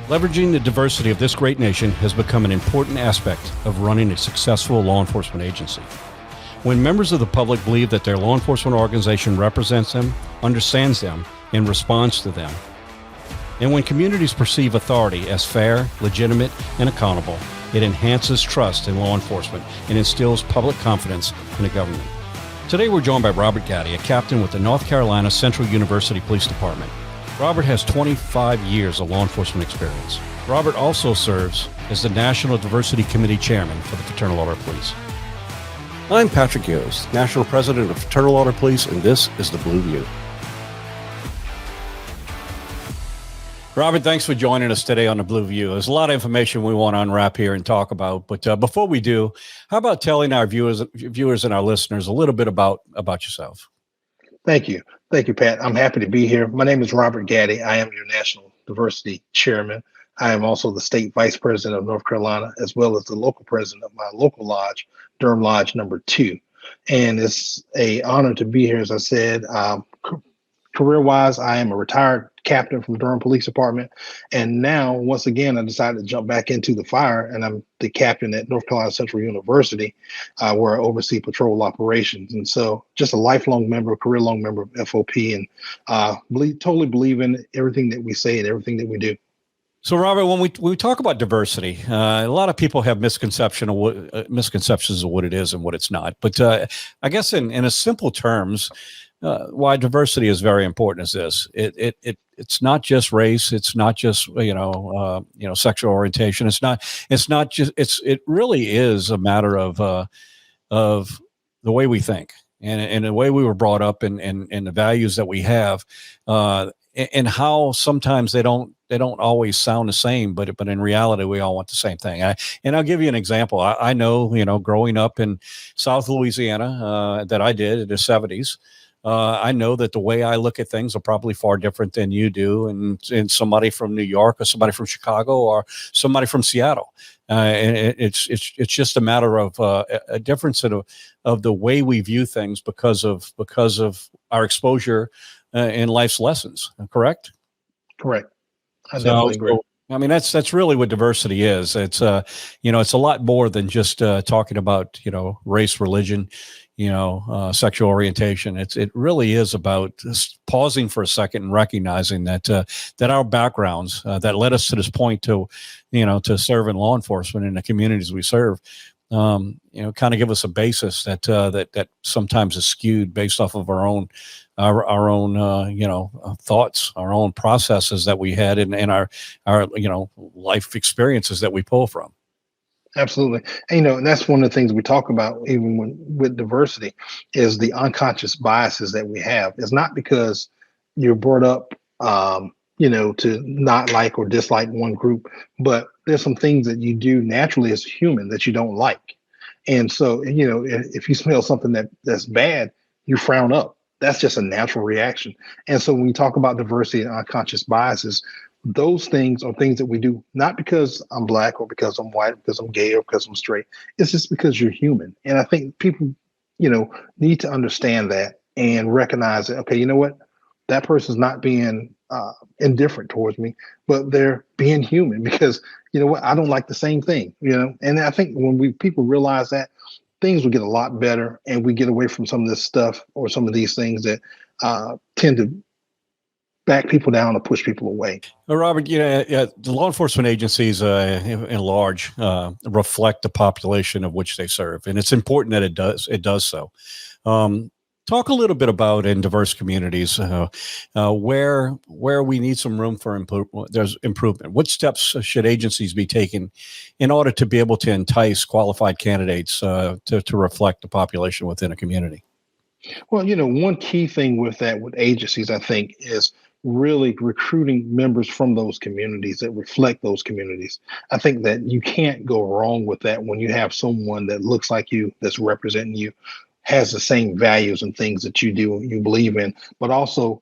Leveraging the diversity of this great nation has become an important aspect of running a successful law enforcement agency. When members of the public believe that their law enforcement organization represents them, understands them, and responds to them, and when communities perceive authority as fair, legitimate, and accountable, it enhances trust in law enforcement and instills public confidence in the government. Today we're joined by Robert Gaddy, a captain with the North Carolina Central University Police Department. Robert has 25 years of law enforcement experience. Robert also serves as the National Diversity Committee chairman for the Fraternal Order of Police. I'm Patrick Yoes, National President of Fraternal Order of Police, and this is The Blue View. Robert, thanks for joining us today on The Blue View. There's a lot of information we want to unwrap here and talk about, but before we do, how about telling our viewers and our listeners a little bit about yourself? Thank you. Thank you, Pat. I'm happy to be here. My name is Robert Gaddy. I am your National Diversity Chairman. I am also the State Vice President of North Carolina, as well as the local president of my local lodge, Durham Lodge number 2. And it's an honor to be here. As I said, career-wise, I am a retired captain from Durham Police Department. And now, once again, I decided to jump back into the fire, and I'm the captain at North Carolina Central University, where I oversee patrol operations. And so just a lifelong member, career-long member of FOP, and totally believe in everything that we say and everything that we do. So, Robert, when we talk about diversity, a lot of people have misconceptions of what it is and what it's not. But I guess in a simple terms, why diversity is very important is this: it's not just race, it's not just sexual orientation. It really is a matter of the way we think and the way we were brought up and the values that we have, and how sometimes they don't always sound the same, but in reality, we all want the same thing. And I'll give you an example. I know, growing up in South Louisiana, that I did in the 70s, I know that the way I look at things are probably far different than you do, and somebody from New York or somebody from Chicago or somebody from Seattle. And it's just a matter of a difference of the way we view things because of our exposure in life's lessons. Correct? Correct. I definitely agree. I mean, that's really what diversity is. It's it's a lot more than just talking about race, religion, sexual orientation. It really is about just pausing for a second and recognizing that our backgrounds that led us to this point to serve in law enforcement in the communities we serve, kind of give us a basis that sometimes is skewed based off of our own thoughts, our own processes that we had, and our life experiences that we pull from. Absolutely. And that's one of the things we talk about even with diversity is the unconscious biases that we have. It's not because you're brought up, to not like or dislike one group, but there's some things that you do naturally as a human that you don't like. And so, if you smell something that's bad, you frown up. That's just a natural reaction. And so when we talk about diversity and unconscious biases, those things are things that we do not because I'm Black or because I'm white, or because I'm gay or because I'm straight. It's just because you're human. And I think people, need to understand that and recognize that, okay, you know what? That person's not being indifferent towards me, but they're being human because, I don't like the same thing, And I think when people realize that, things will get a lot better and we get away from some of this stuff or some of these things that tend to back people down or push people away. Well, Robert, the law enforcement agencies in large reflect the population of which they serve, and it's important that it does so. Talk a little bit about in diverse communities where we need some room for improvement. What steps should agencies be taking in order to be able to entice qualified candidates to reflect the population within a community? Well, one key thing with agencies, I think, is really recruiting members from those communities that reflect those communities. I think that you can't go wrong with that when you have someone that looks like you, that's representing you, has the same values and things that you do, you believe in, but also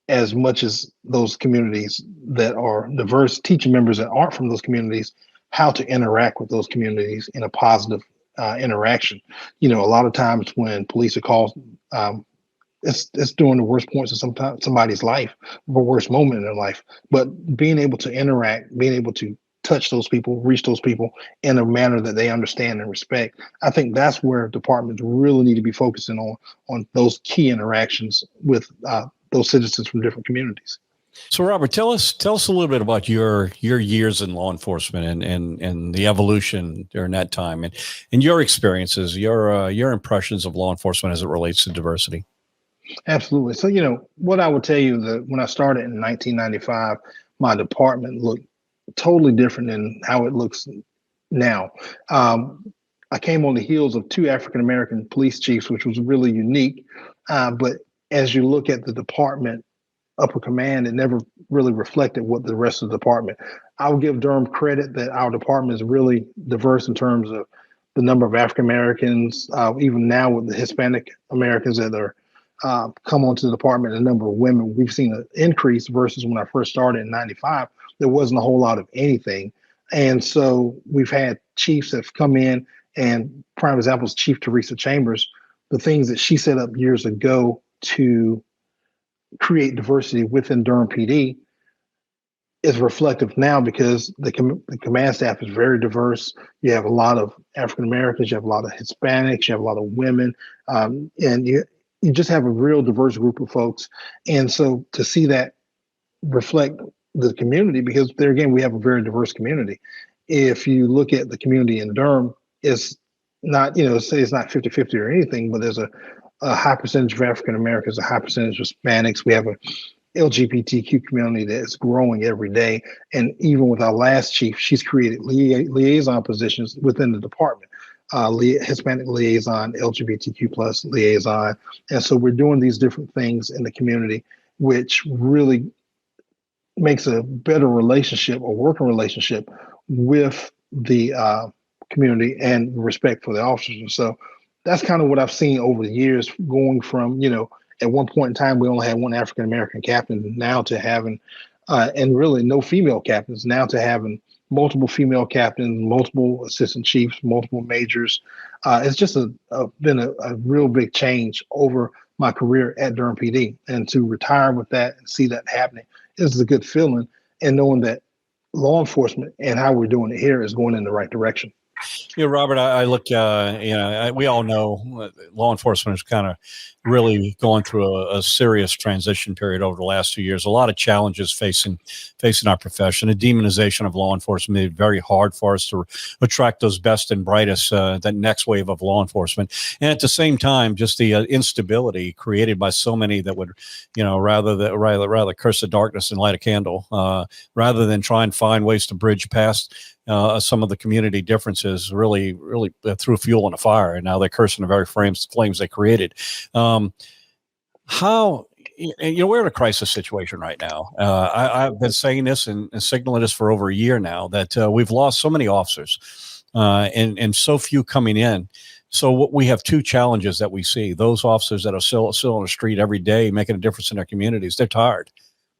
as much as those communities that are diverse, teaching members that aren't from those communities how to interact with those communities in a positive interaction. A lot of times when police are called it's during the worst points of somebody's life, the worst moment in their life. But being able to interact, being able to touch those people, reach those people in a manner that they understand and respect, I think that's where departments really need to be focusing on those key interactions with those citizens from different communities. So, Robert, tell us a little bit about your years in law enforcement and the evolution during that time, and your experiences, your impressions of law enforcement as it relates to diversity. Absolutely. So, what I would tell you that when I started in 1995, my department looked totally different than how it looks now. I came on the heels of two African American police chiefs, which was really unique. But as you look at the department upper command, it never really reflected what the rest of the department. I will give Durham credit that our department is really diverse in terms of the number of African Americans, even now with the Hispanic Americans that are come onto the department, the number of women, we've seen an increase versus when I first started in 95, there wasn't a whole lot of anything. And so we've had chiefs that have come in, and prime example is Chief Teresa Chambers, the things that she set up years ago to create diversity within Durham PD is reflective now because the command staff is very diverse. You have a lot of African Americans, you have a lot of Hispanics, you have a lot of women, and you just have a real diverse group of folks. And so to see that reflect the community, because there again, we have a very diverse community. If you look at the community in Durham, it's not, say it's not 50-50 or anything, but there's a high percentage of African Americans, a high percentage of Hispanics. We have a LGBTQ community that is growing every day. And even with our last chief, she's created liaison positions within the department, Hispanic liaison, LGBTQ plus liaison. And so we're doing these different things in the community, which really makes a better relationship or working relationship with the community and respect for the officers. And so that's kind of what I've seen over the years, going from, at one point in time, we only had one African-American captain, now to having, and really no female captains, now to having multiple female captains, multiple assistant chiefs, multiple majors. It's just been a real big change over my career at Durham PD. And to retire with that and see that happening is a good feeling, and knowing that law enforcement and how we're doing it here is going in the right direction. Robert, I look, we all know law enforcement is kind of really going through a serious transition period over the last 2 years. A lot of challenges facing our profession. The demonization of law enforcement made it very hard for us to attract those best and brightest, that next wave of law enforcement. And at the same time, just the instability created by so many that would, rather curse the darkness and light a candle, rather than try and find ways to bridge past some of the community differences, really threw fuel on the fire, and now they're cursing the very flames they created. How, we're in a crisis situation right now. I've been saying this and signaling this for over a year now, that we've lost so many officers and so few coming in. So we have two challenges that we see. Those officers that are still on the street every day making a difference in their communities, they're tired.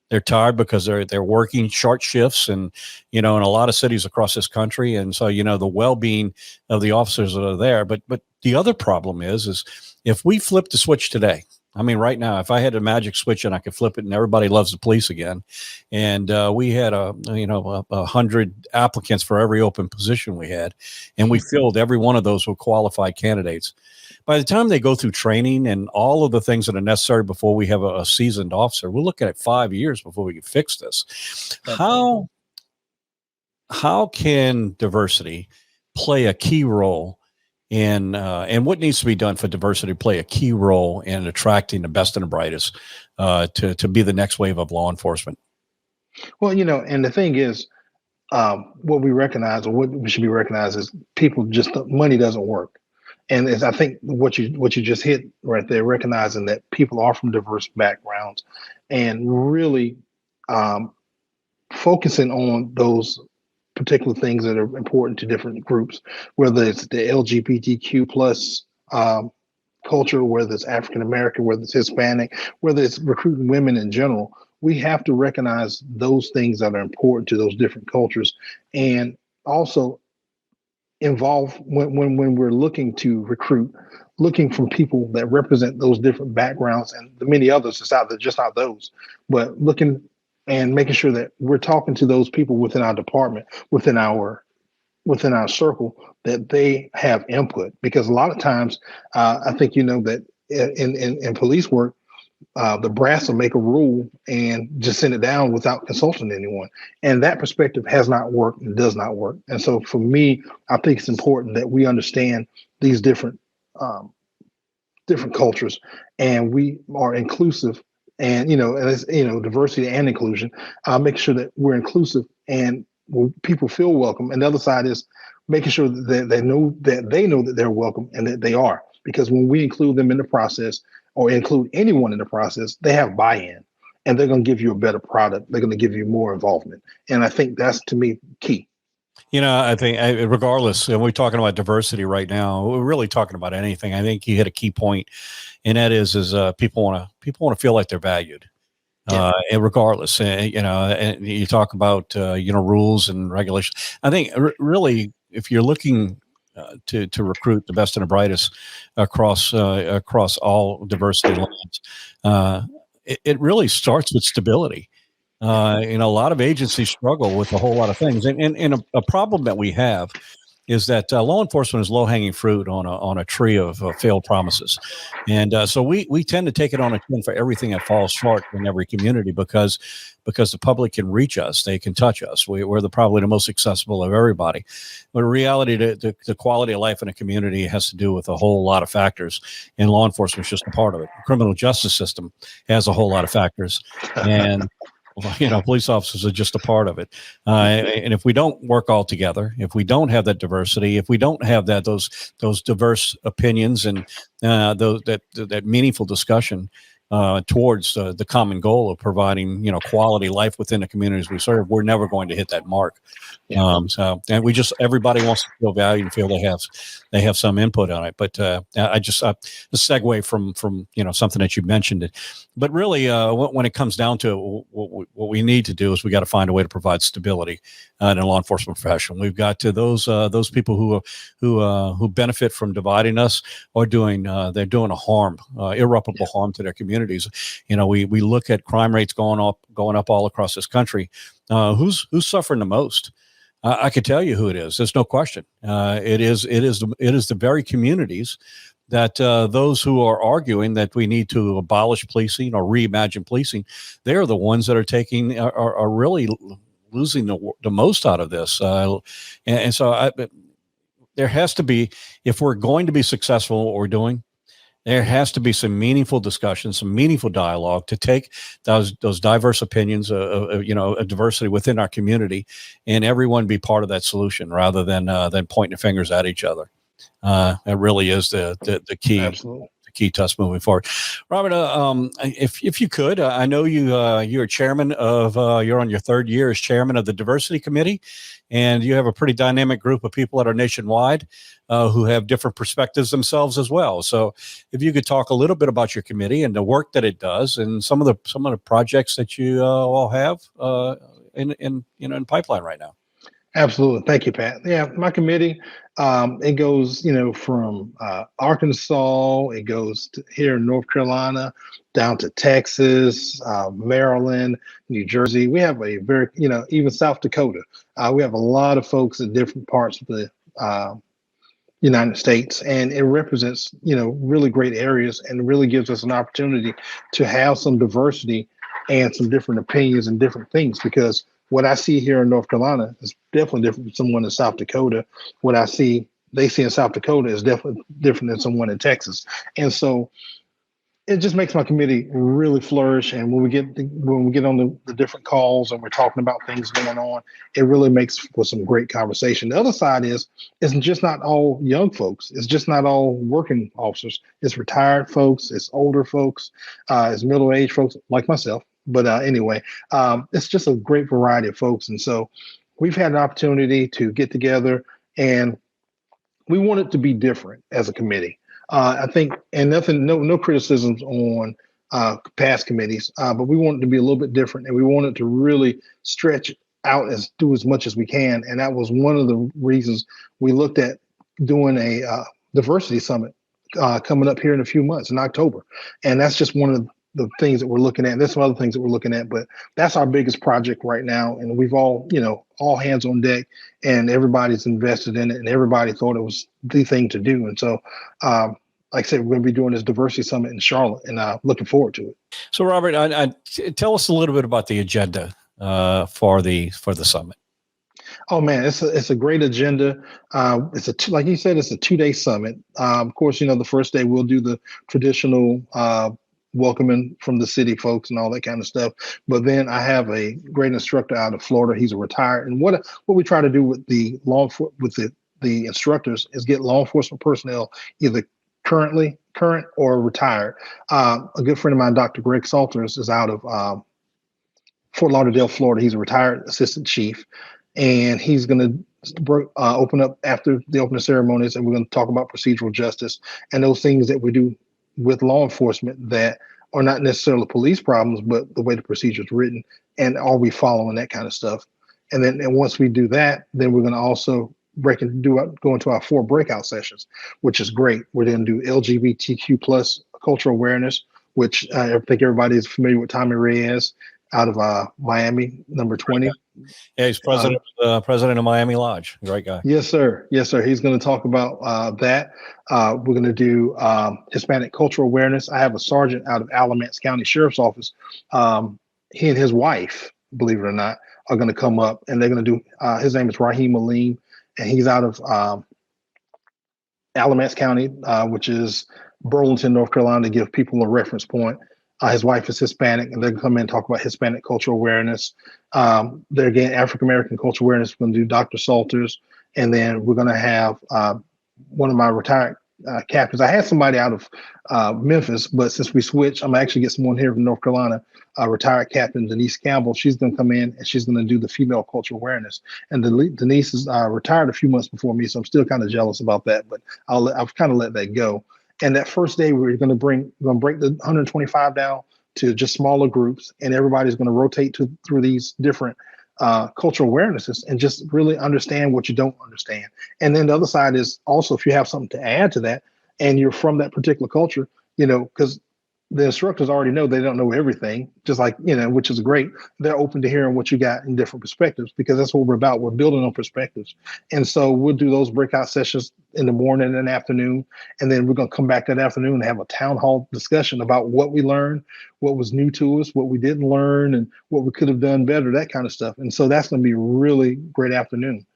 They're tired because they're working short shifts, and in a lot of cities across this country. And so the well-being of the officers that are there. But the other problem is if we flip the switch today, I mean, right now, if I had a magic switch and I could flip it and everybody loves the police again, and we had 100 applicants for every open position we had, and we filled every one of those with qualified candidates. By the time they go through training and all of the things that are necessary before we have a seasoned officer, we're looking at 5 years before we can fix this. How can diversity play a key role in, and what needs to be done for diversity to play a key role in attracting the best and the brightest to be the next wave of law enforcement? Well, and the thing is, what we recognize, or what we should be recognized, is money doesn't work. And I think what you just hit right there, recognizing that people are from diverse backgrounds, and really focusing on those particular things that are important to different groups, whether it's the LGBTQ plus culture, whether it's African American, whether it's Hispanic, whether it's recruiting women in general. We have to recognize those things that are important to those different cultures, and also involve when we're looking to recruit, looking from people that represent those different backgrounds and the many others. It's out there, just not those, but looking and making sure that we're talking to those people within our department, within our circle, that they have input. Because a lot of times, I think that in police work, the brass will make a rule and just send it down without consulting anyone. And that perspective has not worked and does not work. And so for me, I think it's important that we understand these different cultures, and we are inclusive, and and it's, diversity and inclusion, making sure that we're inclusive and people feel welcome. And the other side is making sure that they know that they're welcome and that they are, because when we include them in the process, or include anyone in the process, they have buy-in, and they're going to give you a better product. They're going to give you more involvement. And I think that's, to me, key. I think regardless, and we're talking about diversity right now, we're really talking about anything. I think you hit a key point, and that is people want to feel like they're valued. Yeah. And regardless, and you talk about, rules and regulations. I think really, if you're looking to recruit the best and the brightest across all diversity lines, it really starts with stability. A lot of agencies struggle with a whole lot of things, and a problem that we have is that law enforcement is low-hanging fruit on a tree of failed promises. And so we tend to take it on a chin for everything that falls short in every community, because the public can reach us, they can touch us. We're probably the most accessible of everybody. But in reality, the quality of life in a community has to do with a whole lot of factors, and law enforcement is just a part of it. The criminal justice system has a whole lot of factors, and police officers are just a part of it. And if we don't work all together, if we don't have that diversity, if we don't have those diverse opinions and that meaningful discussion towards the common goal of providing quality life within the communities we serve, we're never going to hit that mark. Yeah. And everybody wants to feel valued and feel they have some input on it. But I just a segue from something that you mentioned. But really, when it comes down to what we need to do is we got to find a way to provide stability in a law enforcement profession. We've got to those people who benefit from dividing us, or they're doing a harm, irreparable harm to their communities. We look at crime rates going up all across this country. Who's suffering the most? I could tell you who it is. There's no question. It is the very communities that those who are arguing that we need to abolish policing or reimagine policing, they're the ones that are really losing the most out of this. And so there has to be, if we're going to be successful in what we're doing, there has to be some meaningful discussion, some meaningful dialogue to take those diverse opinions, a diversity within our community, and everyone be part of that solution rather than pointing fingers at each other. It really is the key. Absolutely. The key to us moving forward. Robert, if you could, I know you're chairman of, you're on your third year as chairman of the Diversity Committee, and you have a pretty dynamic group of people that are nationwide who have different perspectives themselves as well. So if you could talk a little bit about your committee and the work that it does, and some of the projects that you all have in pipeline right now. Absolutely. Thank you, Pat. Yeah, my committee, it goes, from Arkansas, it goes to here in North Carolina, down to Texas, Maryland, New Jersey. We have a very, even South Dakota. We have a lot of folks in different parts of the United States, and it represents, really great areas, and really gives us an opportunity to have some diversity and some different opinions and different things, because what I see here in North Carolina is definitely different from someone in South Dakota. What they see in South Dakota is definitely different than someone in Texas. And so it just makes my committee really flourish. And when we get on the different calls and we're talking about things going on, it really makes for some great conversation. The other side is, it's just not all young folks. It's just not all working officers. It's retired folks. It's older folks. It's middle-aged folks like myself. But anyway, it's just a great variety of folks. And so we've had an opportunity to get together, and we want it to be different as a committee. I think, and no criticisms on past committees, but we want it to be a little bit different, and we want it to really stretch out as do as much as we can. And that was one of the reasons we looked at doing a diversity summit coming up here in a few months in October. And that's just one of the things that we're looking at. There's some other things that we're looking at, but that's our biggest project right now. And we've all, all hands on deck, and everybody's invested in it, and everybody thought it was the thing to do. And so, like I said, we're going to be doing this diversity summit in Charlotte, and looking forward to it. So, Robert, tell us a little bit about the agenda for the summit. Oh man, it's a great agenda. Like you said, it's a 2-day summit. Of course, the first day we'll do the traditional welcoming from the city folks and all that kind of stuff. But then I have a great instructor out of Florida. He's a retired, and what we try to do with the the instructors is get law enforcement personnel either current or retired. A good friend of mine, Dr. Greg Salters, is out of Fort Lauderdale, Florida. He's a retired assistant chief, and he's going to open up after the opening ceremonies, and we're going to talk about procedural justice and those things that we do with law enforcement that are not necessarily police problems, but the way the procedure is written, and are we following that kind of stuff. And once we do that, then we're going to also go into our 4 breakout sessions, which is great. We're going to do LGBTQ plus cultural awareness, which I think everybody is familiar with Tommy Reyes out of Miami, number 20. Yeah, he's president of Miami Lodge. Great guy. Yes, sir. Yes, sir. He's going to talk about that. We're going to do Hispanic cultural awareness. I have a sergeant out of Alamance County Sheriff's Office. He and his wife, believe it or not, are going to come up, and they're going to do, his name is Raheem Aleem, and he's out of Alamance County, which is Burlington, North Carolina, to give people a reference point. His wife is Hispanic, and they're going to come in and talk about Hispanic cultural awareness. There again, African-American cultural awareness. We're going to do Dr. Salters, and then we're going to have one of my retired captains. I had somebody out of Memphis, but since we switched, I'm actually get someone here from North Carolina, retired Captain Denise Campbell. She's going to come in, and she's going to do the female cultural awareness. And Denise is retired a few months before me, so I'm still kind of jealous about that, but I've kind of let that go. And that first day, we're going to break the 125 down to just smaller groups, and everybody's going to rotate through these different cultural awarenesses and just really understand what you don't understand. And then the other side is also, if you have something to add to that and you're from that particular culture, because the instructors already know they don't know everything, just like, which is great. They're open to hearing what you got in different perspectives, because that's what we're about. We're building on perspectives. And so we'll do those breakout sessions in the morning and afternoon. And then we're going to come back that afternoon and have a town hall discussion about what we learned, what was new to us, what we didn't learn, and what we could have done better, that kind of stuff. And so that's going to be a really great afternoon.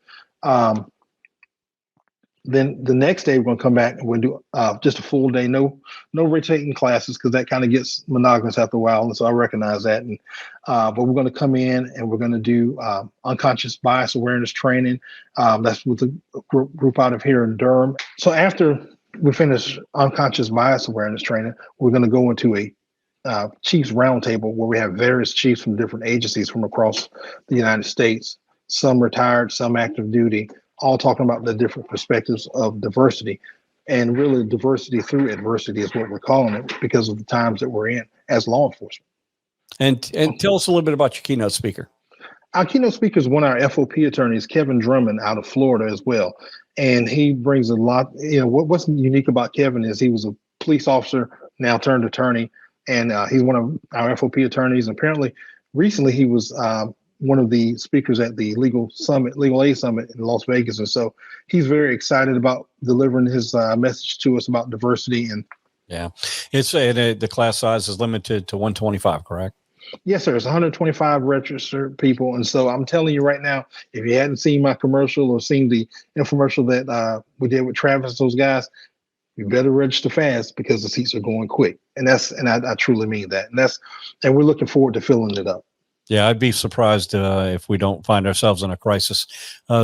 Then the next day, we're going to come back and we'll do just a full day, no rotating classes, because that kind of gets monotonous after a while. And so I recognize that. And but we're going to come in and we're going to do unconscious bias awareness training. That's with a group out of here in Durham. So after we finish unconscious bias awareness training, we're going to go into a chiefs roundtable where we have various chiefs from different agencies from across the United States, some retired, some active duty, all talking about the different perspectives of diversity. And really, diversity through adversity is what we're calling it, because of the times that we're in as law enforcement. And tell us a little bit about your keynote speaker. Our keynote speaker is one of our FOP attorneys, Kevin Drummond, out of Florida as well. And he brings a lot. What's unique about Kevin is he was a police officer, now turned attorney, and he's one of our FOP attorneys. And apparently, recently he was one of the speakers at the Legal Aid Summit in Las Vegas. And so he's very excited about delivering his message to us about diversity. And yeah, it's the class size is limited to 125, correct? Yes, sir. It's 125 registered people. And so I'm telling you right now, if you hadn't seen my commercial or seen the infomercial that we did with Travis, those guys, you better register fast, because the seats are going quick. And I truly mean that. And we're looking forward to filling it up. Yeah, I'd be surprised if we don't find ourselves in a crisis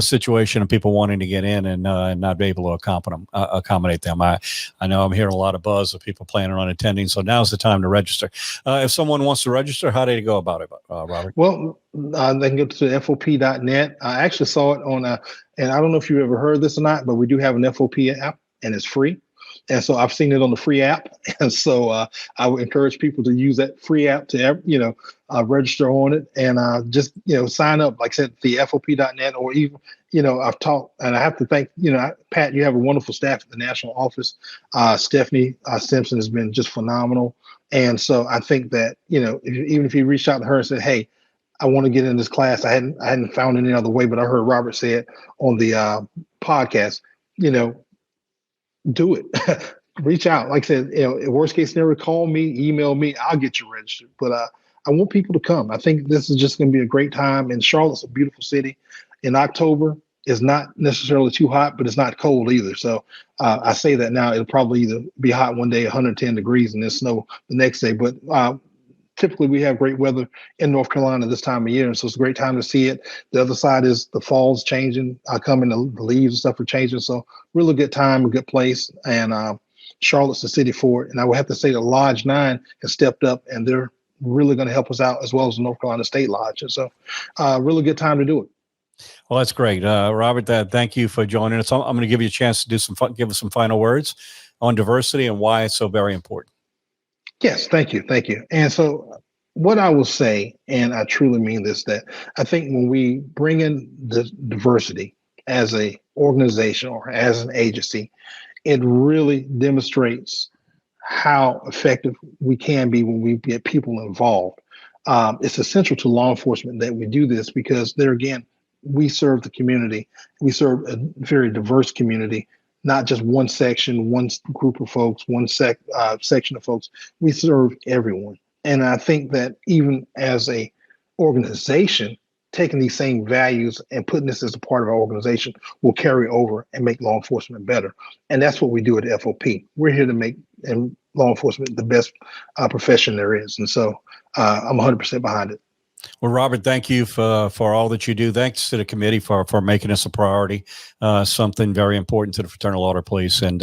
situation of people wanting to get in and not be able to accommodate them. I know I'm hearing a lot of buzz of people planning on attending, so now's the time to register. If someone wants to register, how do they go about it, Robert? Well, they can go to FOP.net. I actually saw it on, and I don't know if you ever heard this or not, but we do have an FOP app, and it's free. And so I've seen it on the free app. And so I would encourage people to use that free app to, register on it and just, sign up, like I said, the FOP.net, or even, I've talked, and I have to thank, Pat, you have a wonderful staff at the national office. Stephanie Simpson has been just phenomenal. And so I think that, even if you reached out to her and said, hey, I want to get in this class, I hadn't found any other way, but I heard Robert say it on the podcast, do it. Reach out. Like I said, worst case scenario, call me, email me, I'll get you registered. But I want people to come. I think this is just going to be a great time. And Charlotte's a beautiful city. In October, it's not necessarily too hot, but it's not cold either. So I say that now, it'll probably either be hot one day, 110 degrees, and then snow the next day. But typically we have great weather in North Carolina this time of year. And so it's a great time to see it. The other side is the fall's changing, coming, the leaves and stuff are changing. So really good time, a good place. And Charlotte's the city for it. And I would have to say that Lodge 9 has stepped up, and they're really going to help us out, as well as the North Carolina State Lodge. And so really good time to do it. Well, that's great. Robert, thank you for joining us. I'm going to give you a chance to give us some final words on diversity and why it's so very important. Yes, thank you. Thank you. And so what I will say, and I truly mean this, that I think when we bring in the diversity as a organization or as an agency, it really demonstrates how effective we can be when we get people involved. It's essential to law enforcement that we do this, because there again, we serve the community. We serve a very diverse community, not just one section, one group of folks, one section of folks. We serve everyone. And I think that even as a organization, taking these same values and putting this as a part of our organization will carry over and make law enforcement better. And that's what we do at the FOP. We're here to make law enforcement the best profession there is. And so I'm 100% behind it. Well, Robert, thank you for all that you do. Thanks to the committee for making this a priority, something very important to the Fraternal Order Police, and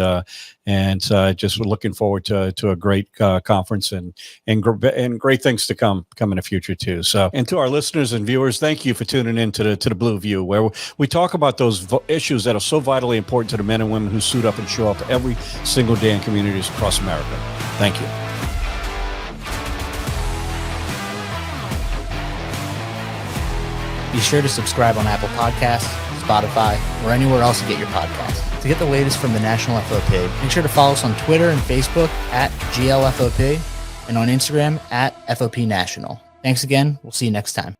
just looking forward to a great conference and great things to come in the future too. So, and to our listeners and viewers, thank you for tuning in to the Blue View, where we talk about those issues that are so vitally important to the men and women who suit up and show up every single day in communities across America. Thank you. Be sure to subscribe on Apple Podcasts, Spotify, or anywhere else you get your podcasts. To get the latest from the National FOP, make sure to follow us on Twitter and Facebook at GLFOP and on Instagram at FOP National. Thanks again. We'll see you next time.